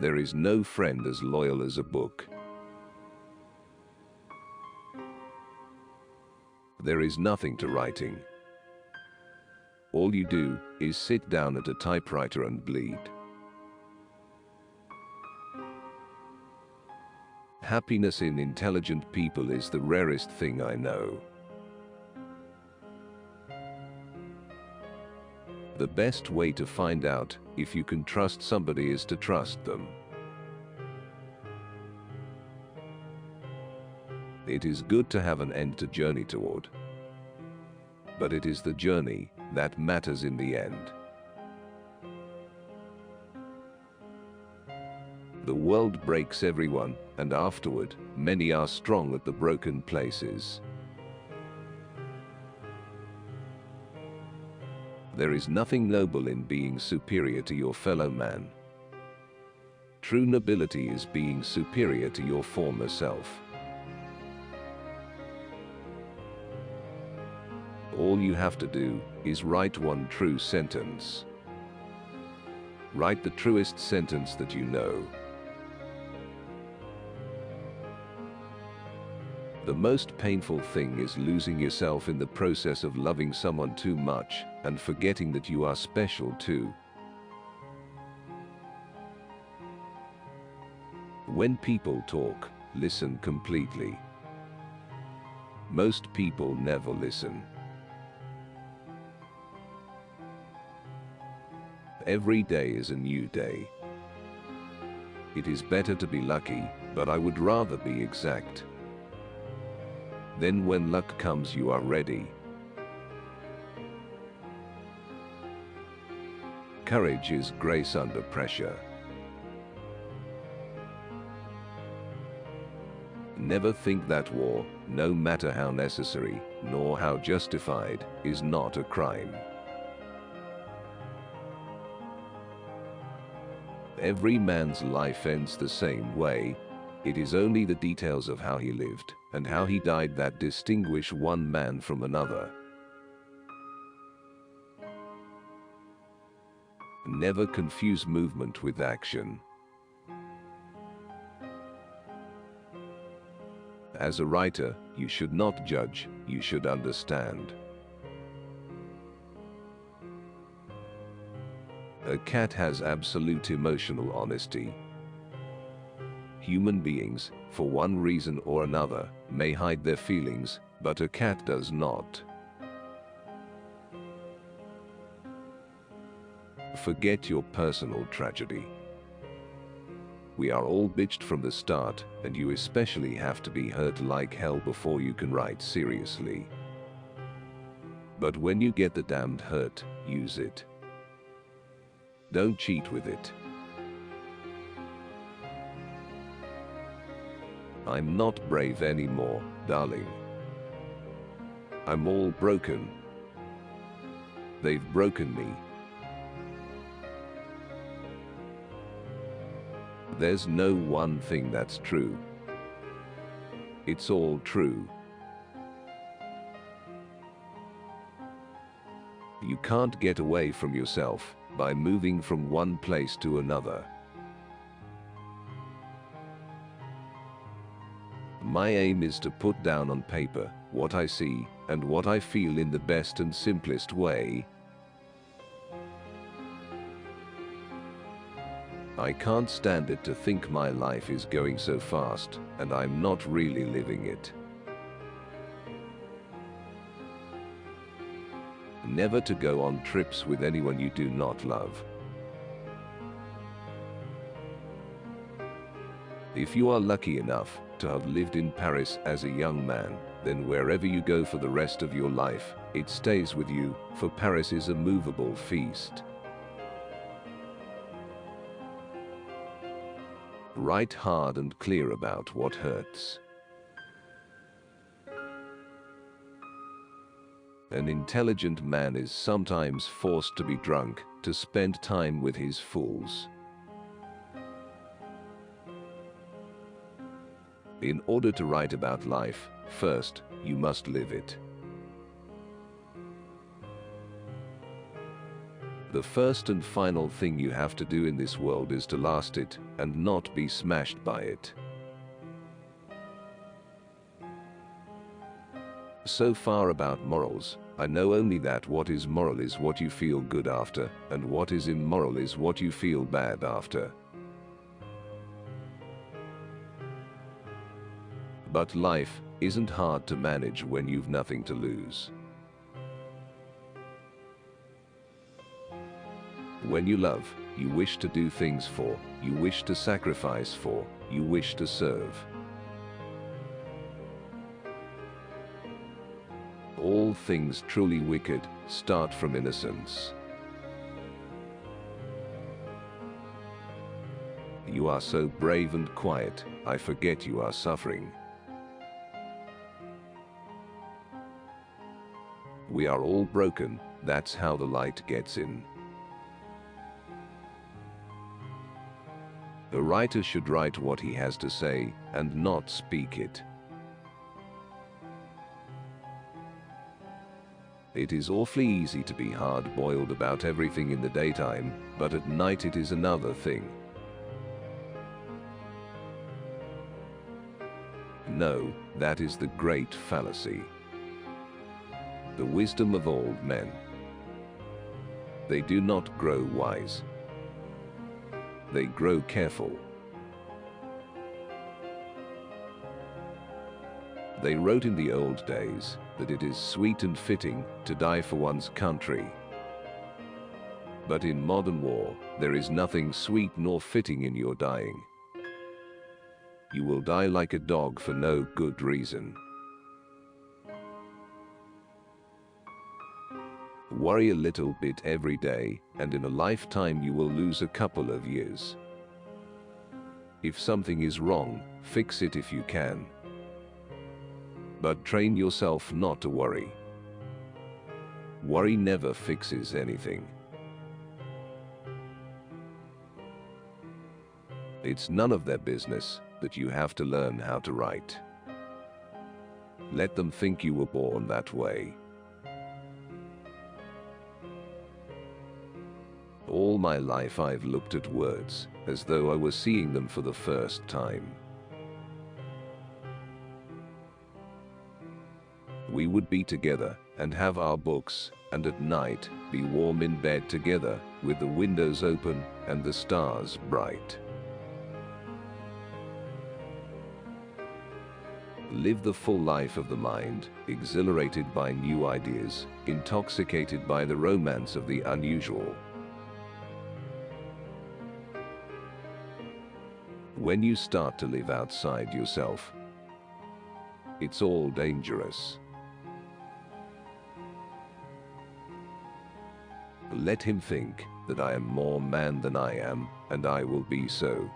There is no friend as loyal as a book. There is nothing to writing. All you do is sit down at a typewriter and bleed. Happiness in intelligent people is the rarest thing I know. The best way to find out if you can trust somebody is to trust them. It is good to have an end to journey toward, but it is the journey that matters in the end. The world breaks everyone, and afterward, many are strong at the broken places. There is nothing noble in being superior to your fellow man. True nobility is being superior to your former self. All you have to do is write one true sentence. Write the truest sentence that you know. The most painful thing is losing yourself in the process of loving someone too much and forgetting that you are special too. When people talk, listen completely. Most people never listen. Every day is a new day. It is better to be lucky, but I would rather be exact. Then when luck comes, you are ready. Courage is grace under pressure. Never think that war, no matter how necessary, nor how justified, is not a crime. Every man's life ends the same way. It is only the details of how he lived and how he died that distinguish one man from another. Never confuse movement with action. As a writer, you should not judge, you should understand. A cat has absolute emotional honesty. Human beings, for one reason or another, may hide their feelings, but a cat does not. Forget your personal tragedy. We are all bitched from the start, and you especially have to be hurt like hell before you can write seriously. But when you get the damned hurt, use it. Don't cheat with it. I'm not brave anymore, darling. I'm all broken. They've broken me. There's no one thing that's true. It's all true. You can't get away from yourself by moving from one place to another. My aim is to put down on paper what I see and what I feel in the best and simplest way. I can't stand it to think my life is going so fast, and I'm not really living it. Never to go on trips with anyone you do not love. If you are lucky enough to have lived in Paris as a young man, then wherever you go for the rest of your life, it stays with you, for Paris is a movable feast. Write hard and clear about what hurts. An intelligent man is sometimes forced to be drunk to spend time with his fools. In order to write about life, first, you must live it. The first and final thing you have to do in this world is to last it and not be smashed by it. So far about morals, I know only that what is moral is what you feel good after, and what is immoral is what you feel bad after. But life isn't hard to manage when you've nothing to lose. When you love, you wish to do things for, you wish to sacrifice for, you wish to serve. All things truly wicked start from innocence. You are so brave and quiet, I forget you are suffering. We are all broken, that's how the light gets in. A writer should write what he has to say, and not speak it. It is awfully easy to be hard-boiled about everything in the daytime, but at night it is another thing. No, that is the great fallacy. The wisdom of old men. They do not grow wise. They grow careful. They wrote in the old days that it is sweet and fitting to die for one's country. But in modern war, there is nothing sweet nor fitting in your dying. You will die like a dog for no good reason. Worry a little bit every day, and in a lifetime you will lose a couple of years. If something is wrong, fix it if you can. But train yourself not to worry. Worry never fixes anything. It's none of their business that you have to learn how to write. Let them think you were born that way. All my life I've looked at words as though I was seeing them for the first time. We would be together and have our books, and at night be warm in bed together with the windows open and the stars bright. Live the full life of the mind, exhilarated by new ideas, intoxicated by the romance of the unusual. When you start to live outside yourself, it's all dangerous. Let him think that I am more man than I am, and I will be so.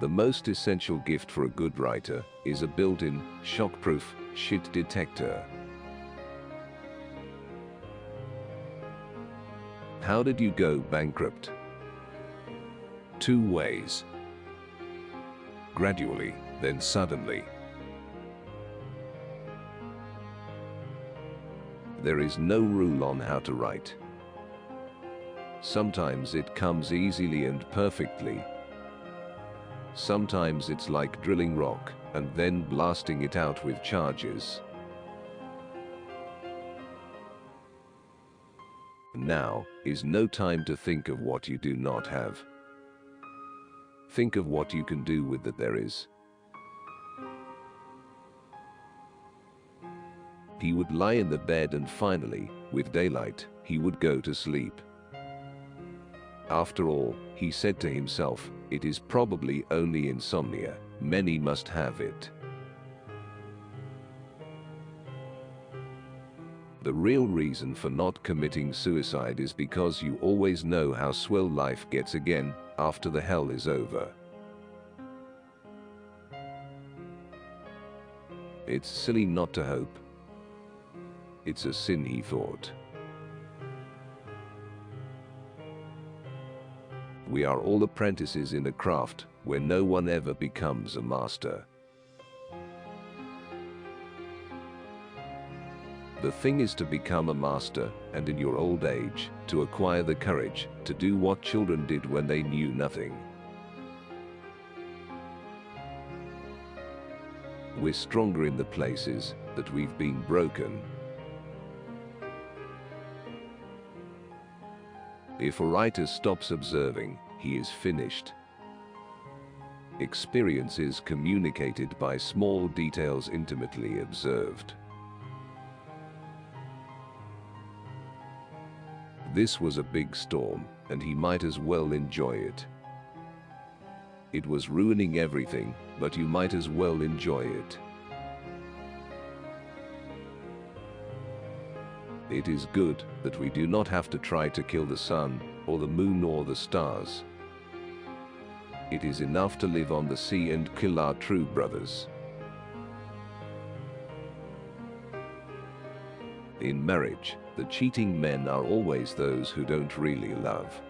The most essential gift for a good writer is a built-in, shock-proof shit detector. How did you go bankrupt? 2 ways. Gradually, then suddenly. There is no rule on how to write. Sometimes it comes easily and perfectly. Sometimes it's like drilling rock and then blasting it out with charges. Now is no time to think of what you do not have. Think of what you can do with that there is. He would lie in the bed and finally, with daylight, he would go to sleep. After all, he said to himself, it is probably only insomnia. Many must have it. The real reason for not committing suicide is because you always know how swell life gets again after the hell is over. It's silly not to hope. It's a sin, he thought. We are all apprentices in a craft where no one ever becomes a master. The thing is to become a master, and in your old age, to acquire the courage to do what children did when they knew nothing. We're stronger in the places that we've been broken. If a writer stops observing, he is finished. Experience is communicated by small details intimately observed. This was a big storm, and he might as well enjoy it. It was ruining everything, but you might as well enjoy it. It is good that we do not have to try to kill the sun, or the moon, or the stars. It is enough to live on the sea and kill our true brothers. In marriage, the cheating men are always those who don't really love.